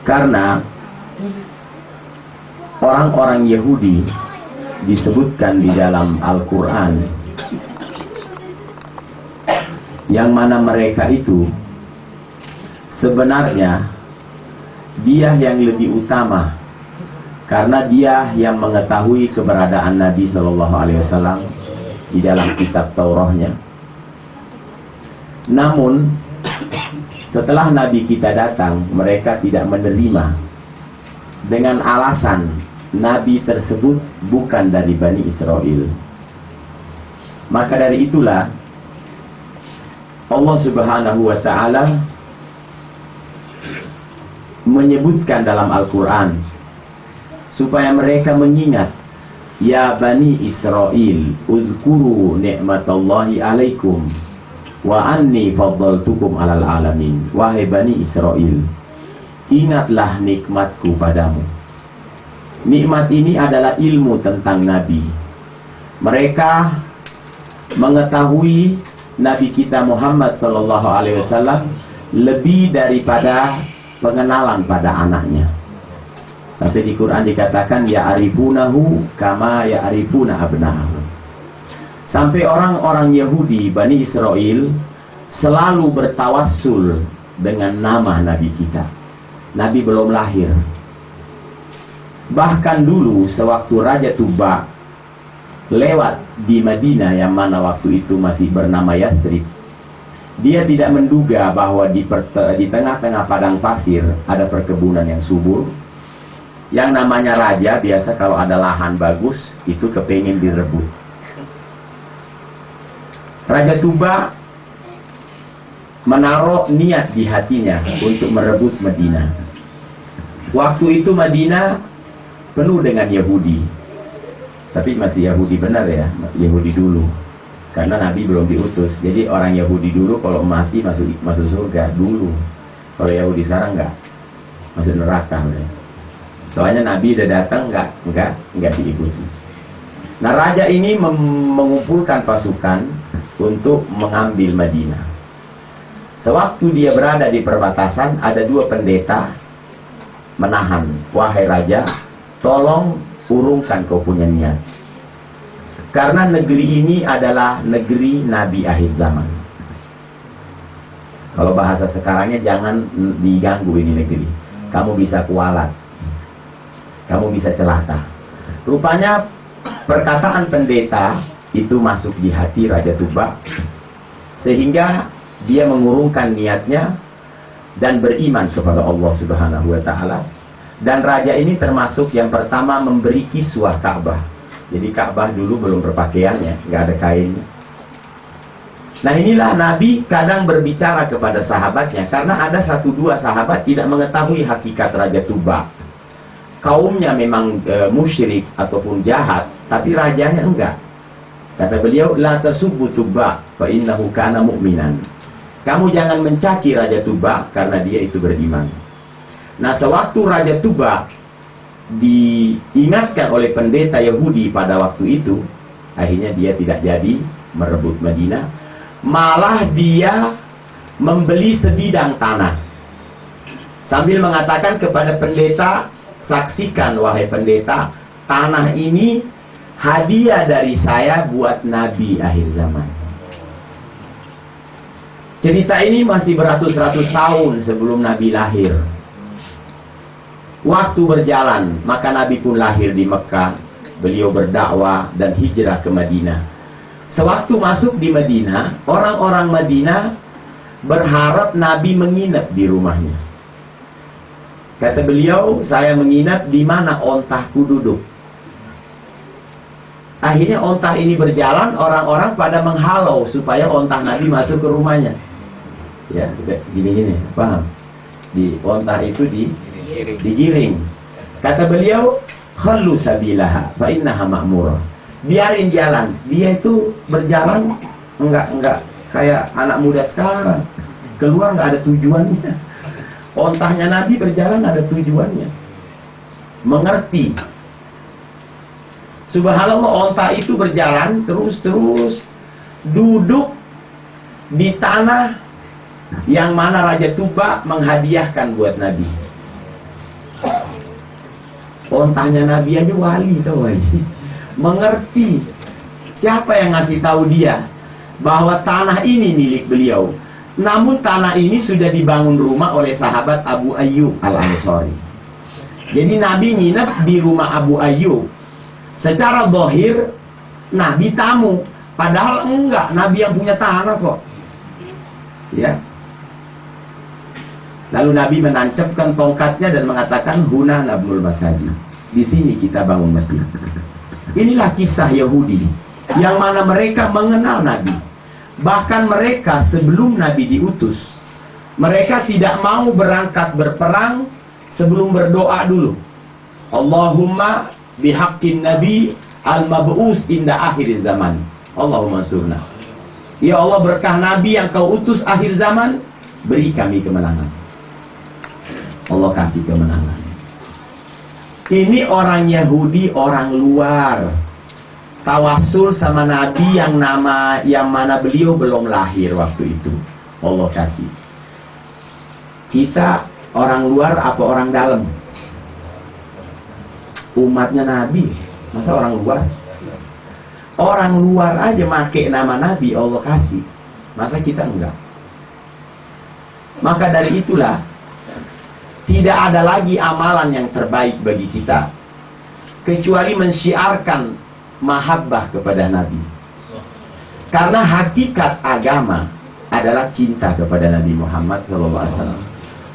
Karena orang-orang Yahudi disebutkan di dalam Al-Quran, yang mana mereka itu sebenarnya dia yang lebih utama, karena dia yang mengetahui keberadaan Nabi SAW di dalam kitab Taurahnya. Namun setelah Nabi kita datang, mereka tidak menerima dengan alasan Nabi tersebut bukan dari Bani Israel. Maka dari itulah Allah Subhanahu wa Ta'ala menyebutkan dalam Al-Quran supaya mereka mengingat, ya Bani Israel, uzkuru ni'matallahi alaikum wa anni faddaltukum alal alamin. Wahai Bani Israel, ingatlah nikmatku padamu. Nikmat ini adalah ilmu tentang Nabi. Mereka mengetahui Nabi kita Muhammad SAW lebih daripada pengenalan pada anaknya. Sampai di Quran dikatakan ya'rifunahu kama ya'rifuna abna'ahu. Sampai orang-orang Yahudi Bani Israel selalu bertawassul dengan nama Nabi kita. Nabi belum lahir. Bahkan dulu sewaktu Raja Tuba lewat di Madinah, yang mana waktu itu masih bernama Yathrib, dia tidak menduga bahwa di tengah-tengah padang pasir ada perkebunan yang subur. Yang namanya raja biasa kalau ada lahan bagus itu kepingin direbut. Raja Tuba menaruh niat di hatinya untuk merebut Madinah. Waktu itu Madinah penuh dengan Yahudi, tapi masih Yahudi benar ya, Yahudi dulu, karena Nabi belum diutus. Jadi orang Yahudi dulu kalau mati masuk surga dulu. Kalau Yahudi sekarang enggak, masuk neraka. Soalnya Nabi udah datang enggak diikuti. Nah, raja ini mengumpulkan pasukan untuk mengambil Madinah. Sewaktu dia berada di perbatasan, ada dua pendeta menahan, wahai raja, tolong urungkan kau punya niat. Karena negeri ini adalah negeri Nabi akhir zaman. Kalau bahasa sekarangnya, jangan diganggu ini negeri. Kamu bisa kualat, kamu bisa celaka. Rupanya perkataan pendeta itu masuk di hati Raja Tuba, sehingga dia mengurungkan niatnya dan beriman kepada Allah Subhanahu wa Ta'ala. Dan raja ini termasuk yang pertama memberi kiswah Ka'bah. Jadi Ka'bah dulu belum berpakaiannya, nggak ada kainnya. Nah, inilah Nabi kadang berbicara kepada sahabatnya, karena ada 1-2 sahabat tidak mengetahui hakikat Raja Tuba. Kaumnya memang musyrik ataupun jahat, tapi rajanya enggak. Kata beliau, la tasubbu Tuba fa innahu kana mu'minan. Kamu jangan mencaci Raja Tuba karena dia itu beriman. Nah, sewaktu Raja Tuba diingatkan oleh pendeta Yahudi pada waktu itu, akhirnya dia tidak jadi merebut Madinah. Malah dia membeli sebidang tanah sambil mengatakan kepada pendeta, saksikan wahai pendeta, tanah ini hadiah dari saya buat Nabi akhir zaman. Cerita ini masih beratus-ratus tahun sebelum Nabi lahir. Waktu berjalan, maka Nabi pun lahir di Mekah. Beliau berdakwah dan hijrah ke Madinah. Sewaktu masuk di Madinah, orang-orang Madinah berharap Nabi menginap di rumahnya. Kata beliau, saya menginap di mana ontahku duduk. Akhirnya ontah ini berjalan, orang-orang pada menghalau supaya ontah Nabi masuk ke rumahnya. Ya, gini-gini, paham? Di ontah itu digiring. Kata beliau, khallu sabilaha fa innaha ma'murah. Biarin jalan. Dia itu berjalan enggak kayak anak muda sekarang. Keluar enggak ada tujuannya. Ontahnya Nabi berjalan ada tujuannya. Mengerti. Subhanallah, ontah itu berjalan terus duduk di tanah yang mana Raja Tuba menghadiahkan buat Nabi. Ontanya Nabi aja wali tahu aja. Mengerti. Siapa yang ngasih tahu dia bahwa tanah ini milik beliau? Namun tanah ini sudah dibangun rumah oleh sahabat Abu Ayyub Al-Ansari. Jadi Nabi nginep di rumah Abu Ayyub. Secara zahir Nabi tamu, padahal enggak, Nabi yang punya tanah kok. Ya. Lalu Nabi menancapkan tongkatnya dan mengatakan, "Huna nabnul masajid." Di sini kita bangun masjid. Inilah kisah Yahudi yang mana mereka mengenal Nabi. Bahkan mereka sebelum Nabi diutus, mereka tidak mau berangkat berperang sebelum berdoa dulu. Allahumma bihaqqin nabi al-mab'us inda akhir zaman. Allahumma surna. Ya Allah, berkah Nabi yang kau utus akhir zaman, beri kami kemenangan. Allah kasih kemenangan. Ini orang Yahudi, orang luar, tawasul sama Nabi yang mana beliau belum lahir waktu itu. Allah kasih. Kita orang luar apa orang dalam? Umatnya Nabi, masa orang luar? Orang luar aja make nama Nabi, Allah kasih. Masa kita enggak? Maka dari itulah tidak ada lagi amalan yang terbaik bagi kita kecuali mensyiarkan mahabbah kepada Nabi. Karena hakikat agama adalah cinta kepada Nabi Muhammad SAW.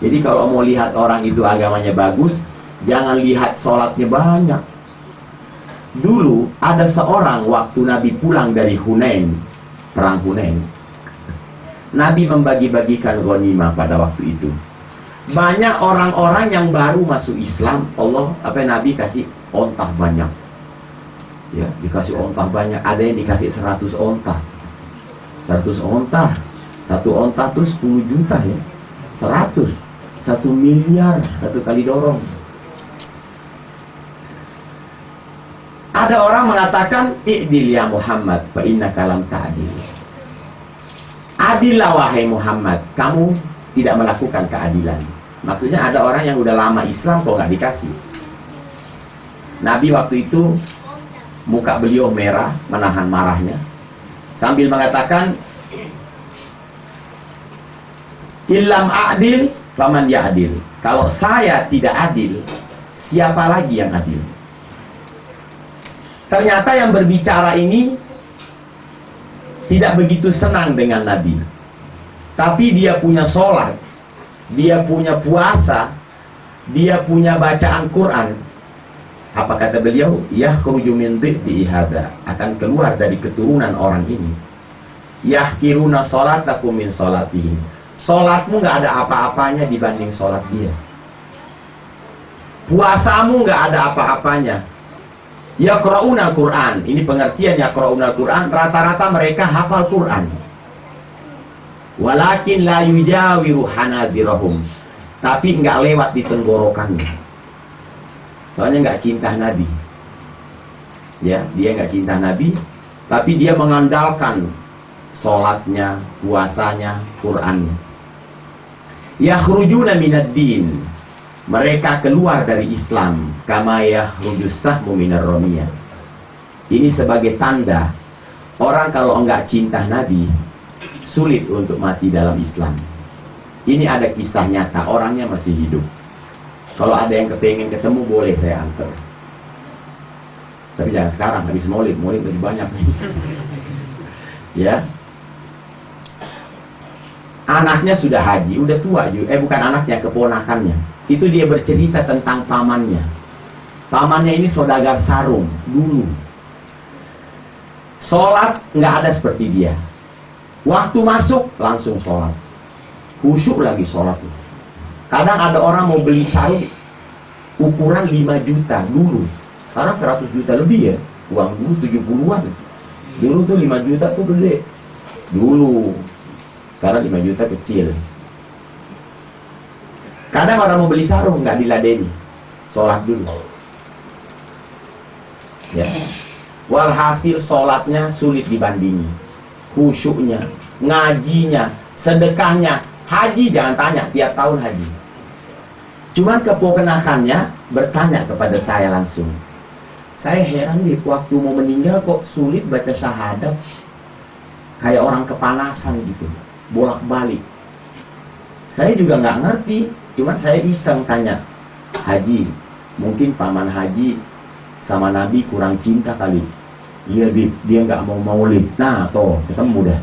Jadi kalau mau lihat orang itu agamanya bagus, jangan lihat sholatnya banyak. Dulu ada seorang waktu Nabi pulang dari Hunain, perang Hunain, Nabi membagi-bagikan ghanimah pada waktu itu. Banyak orang-orang yang baru masuk Islam, Nabi kasih ontah banyak. Ya, dikasih ontah banyak. Ada yang dikasih 100 ontah. 100 ontah. Satu ontah tuh 10 juta ya. 100. 1 miliar. Satu kali dorong. Ada orang mengatakan, "I'dil ya Muhammad, fa innaka lam ta'dil." Adillah wahai Muhammad, kamu tidak melakukan keadilan. Maksudnya ada orang yang udah lama Islam kok nggak dikasih. Nabi waktu itu muka beliau merah, menahan marahnya, sambil mengatakan, "Illam adil, faman ya'dil." Kalau saya tidak adil, siapa lagi yang adil? Ternyata yang berbicara ini tidak begitu senang dengan Nabi. Tapi dia punya sholat, dia punya puasa, dia punya bacaan Quran. Apa kata beliau? Yakhruju min dhiddi hadza, akan keluar dari keturunan orang ini. Yahkiruna sholatakum min sholatihim. Sholatmu nggak ada apa-apanya dibanding sholat dia. Puasamu nggak ada apa-apanya. Yaqra'una Quran. Ini pengertian yaqra'una Quran. Rata-rata mereka hafal Quran. Walakin la yujawiru hanazirahum. Tapi nggak lewat di tenggorokannya. Soalnya nggak cinta Nabi. Ya, dia nggak cinta Nabi, tapi dia mengandalkan sholatnya, puasanya, Qurannya. Yakhrujuna minad din. Mereka keluar dari Islam. Kama yakhrujus sahmu minar ramiyah. Ini sebagai tanda orang kalau enggak cinta Nabi sulit untuk mati dalam Islam. Ini ada kisah nyata, orangnya masih hidup. Kalau ada yang kepengen ketemu boleh saya antar. Tapi jangan sekarang, habis maulid lebih banyak nih. Ya. Anaknya sudah haji, udah tua juga. Bukan anaknya, keponakannya. Itu dia bercerita tentang pamannya. Pamannya ini saudagar sarung dulu. Sholat nggak ada seperti dia. Waktu masuk langsung sholat. Khusyuk lagi sholat. Kadang ada orang mau beli sarung ukuran 5 juta dulu. Sekarang 100 juta lebih ya. Uang dulu 70-an. Dulu tuh 5 juta tuh gede. Dulu. Sekarang 5 juta kecil. Kadang orang mau beli sarung nggak diladeni, sholat dulu. Ya. Walhasil sholatnya sulit dibandingi, khusyuknya, ngajinya, sedekahnya, haji jangan tanya, tiap tahun haji. Cuman keponakannya bertanya kepada saya langsung. Saya heran nih, waktu mau meninggal kok sulit baca syahadat. Kayak orang kepanasan gitu, bolak-balik. Saya juga nggak ngerti, cuman saya iseng tanya, Haji, mungkin paman Haji sama Nabi kurang cinta kali. Iya, Bib, dia nggak mau maulid. Nah, toh, ketemu dah.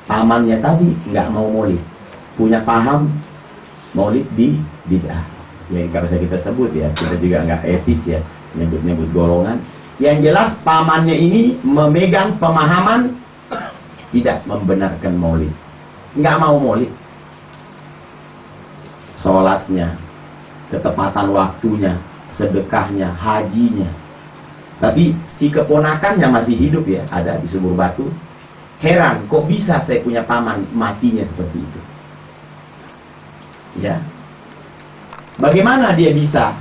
Pamannya tadi nggak mau maulid. Punya paham maulid di bid'ah. Ya, nggak bisa kita sebut ya, kita juga nggak etis ya, nyebut-nyebut golongan. Yang jelas, pamannya ini memegang pemahaman tidak membenarkan maulid. Nggak mau maulid. Sholatnya, ketepatan waktunya, sedekahnya, hajinya. Tapi si keponakannya masih hidup ya, ada di Sumur Batu. Heran, kok bisa saya punya paman matinya seperti itu? Ya. Bagaimana dia bisa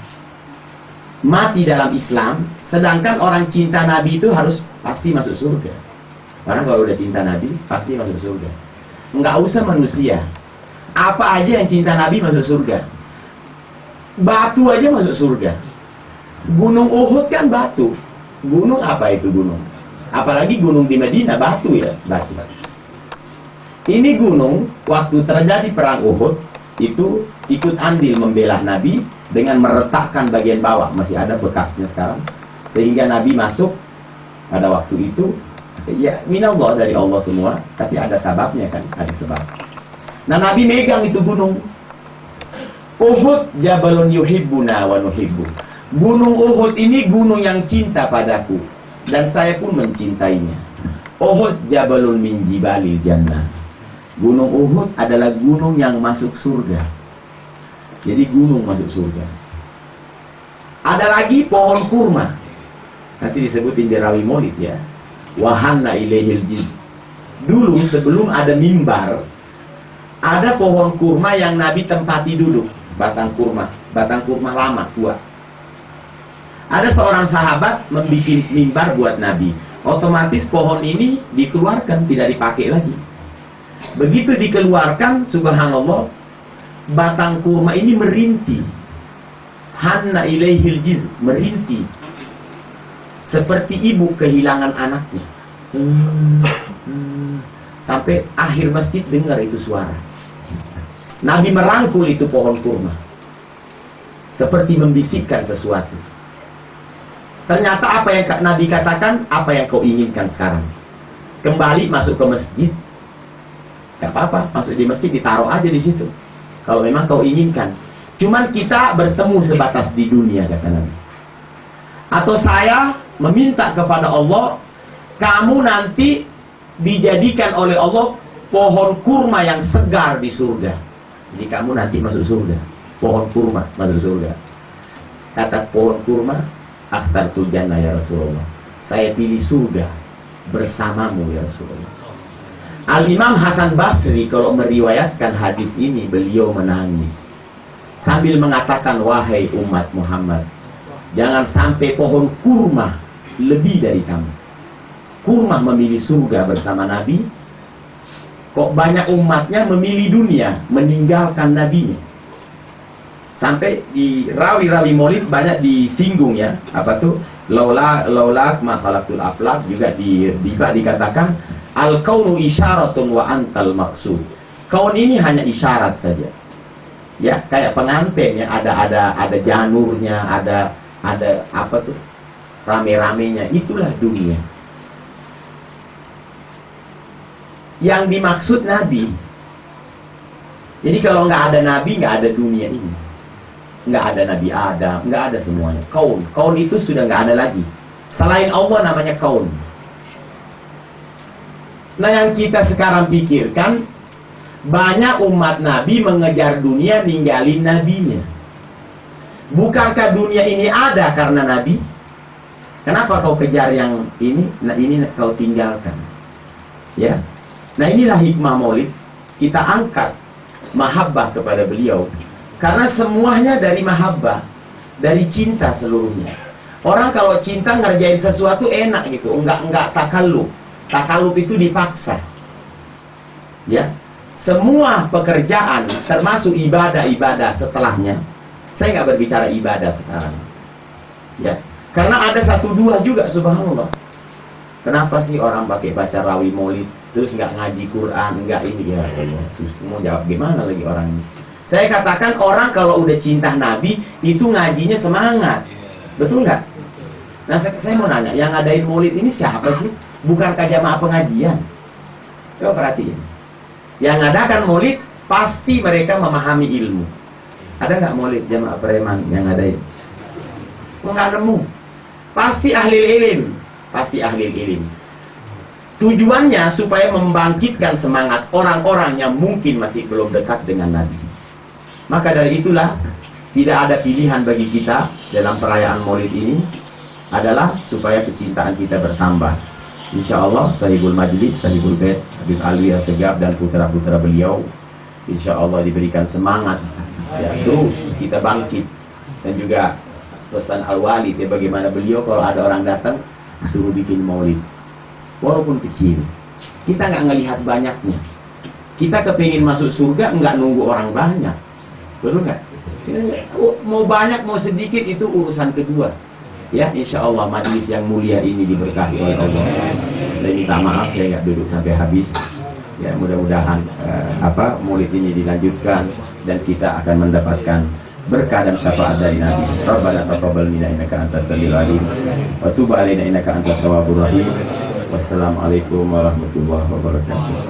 mati dalam Islam, sedangkan orang cinta Nabi itu harus pasti masuk surga? Karena kalau udah cinta Nabi, pasti masuk surga. Nggak usah manusia. Apa aja yang cinta Nabi masuk surga. Batu aja masuk surga. Gunung Uhud kan batu. Gunung apa itu gunung? Apalagi gunung di Madinah, batu ya, batu. Ini gunung, waktu terjadi perang Uhud, itu ikut andil membela Nabi dengan meretakkan bagian bawah. Masih ada bekasnya sekarang. Sehingga Nabi masuk pada waktu itu. Ya, minallah, dari Allah semua, tapi ada sebabnya kan, ada sebab. Nah, Nabi megang itu gunung. Uhud jabalun yuhibbuna wa nuhibbu. Gunung Uhud ini gunung yang cinta padaku, dan saya pun mencintainya. Uhud jabalun min jibalil jannah. Gunung Uhud adalah gunung yang masuk surga. Jadi gunung masuk surga. Ada lagi pohon kurma. Nanti disebutin di Rawi Maulid ya. Wahanna ilaihil jiz. Dulu sebelum ada mimbar, ada pohon kurma yang Nabi tempati duduk. Batang kurma lama, tua. Ada seorang sahabat membuat mimbar buat Nabi. Otomatis pohon ini dikeluarkan, tidak dipakai lagi. Begitu dikeluarkan, subhanallah, batang kurma ini merintih. Hanna ilaihil jiz, merintih. Seperti ibu kehilangan anaknya. Sampai akhir masjid dengar itu suara. Nabi merangkul itu pohon kurma. Seperti membisikkan sesuatu. Ternyata apa yang Nabi katakan, apa yang kau inginkan sekarang? Kembali masuk ke masjid. Gak apa-apa, masuk di masjid, ditaruh aja di situ. Kalau memang kau inginkan. Cuman kita bertemu sebatas di dunia, kata Nabi. Atau saya meminta kepada Allah, kamu nanti dijadikan oleh Allah pohon kurma yang segar di surga. Jadi kamu nanti masuk surga. Pohon kurma masuk surga. Kata pohon kurma, akhtartu jannah ya Rasulullah. Saya pilih surga bersamamu ya Rasulullah. Al-Imam Hasan Basri kalau meriwayatkan hadis ini, beliau menangis sambil mengatakan, wahai umat Muhammad, jangan sampai pohon kurma lebih dari kamu. Kurma memilih surga bersama Nabi, kok banyak umatnya memilih dunia, meninggalkan Nabinya. Sampai di rawi-rawi maulid banyak disinggung ya, apa tuh, laulak ma khalaqtul aflak, juga dikatakan al-kaunu isyaratun wa antal maksud. Kaun ini hanya isyarat saja. Ya, kayak pengantin ya, ada janurnya, ada apa tuh, rame-ramenya, itulah dunia. Yang dimaksud Nabi. Jadi kalau nggak ada Nabi, nggak ada dunia ini. Nggak ada Nabi Adam, nggak ada semuanya. Kaun itu sudah nggak ada lagi. Selain Allah namanya kaun. Nah, yang kita sekarang pikirkan, banyak umat Nabi mengejar dunia, ninggalin Nabinya. Bukankah dunia ini ada karena Nabi? Kenapa kau kejar yang ini? Nah, ini kau tinggalkan. Ya. Nah, inilah hikmah maulid. Kita angkat mahabbah kepada beliau. Karena semuanya dari mahabbah, dari cinta seluruhnya. Orang kalau cinta ngerjain sesuatu enak gitu, enggak takalluf. Takalluf itu dipaksa. Ya. semua pekerjaan termasuk ibadah-ibadah setelahnya. Saya nggak berbicara ibadah sekarang, ya, karena ada 1-2 juga, subhanallah. Kenapa sih orang pakai baca rawi maulid terus nggak ngaji Quran, nggak ini, ya Allah, mau jawab gimana lagi orang ini. Saya katakan orang kalau udah cinta Nabi itu ngajinya semangat, betul nggak? Nah saya mau nanya, yang ngadain maulid ini siapa sih? Bukankah jamaah pengajian? Coba perhatiin. Yang ngadakan maulid pasti mereka memahami ilmu. Ada nggak maulid jamaah preman yang ngadain? Nggak nemu. Pasti ahli ilmu. Pasti ahli ilmu. Tujuannya supaya membangkitkan semangat orang-orang yang mungkin masih belum dekat dengan Nabi. Maka dari itulah tidak ada pilihan bagi kita dalam perayaan maulid ini adalah supaya kecintaan kita bertambah. Insya Allah sahibul majlis, sahibul bait Habib Alwi Assegaf dan putra-putra beliau insya Allah diberikan semangat, ya, terus kita bangkit. Dan juga pesan Al-Walid, ya, bagaimana beliau kalau ada orang datang suruh bikin maulid walaupun kecil, kita nggak ngelihat banyaknya. Kita kepingin masuk surga nggak nunggu orang banyak, betul nggak? Mau banyak mau sedikit itu urusan kedua. Ya, insya Allah majlis yang mulia ini diberkahi oleh Allah. Saya minta maaf saya nggak duduk sampai habis. Ya, mudah-mudahan maulid ini dilanjutkan dan kita akan mendapatkan berkah dan syafaat dari Nabi. Rabbana taqabbal minna innaka antas samiul alim wa tub alaina innaka antas tawwabur rahim. Wassalamualaikum warahmatullahi wabarakatuh.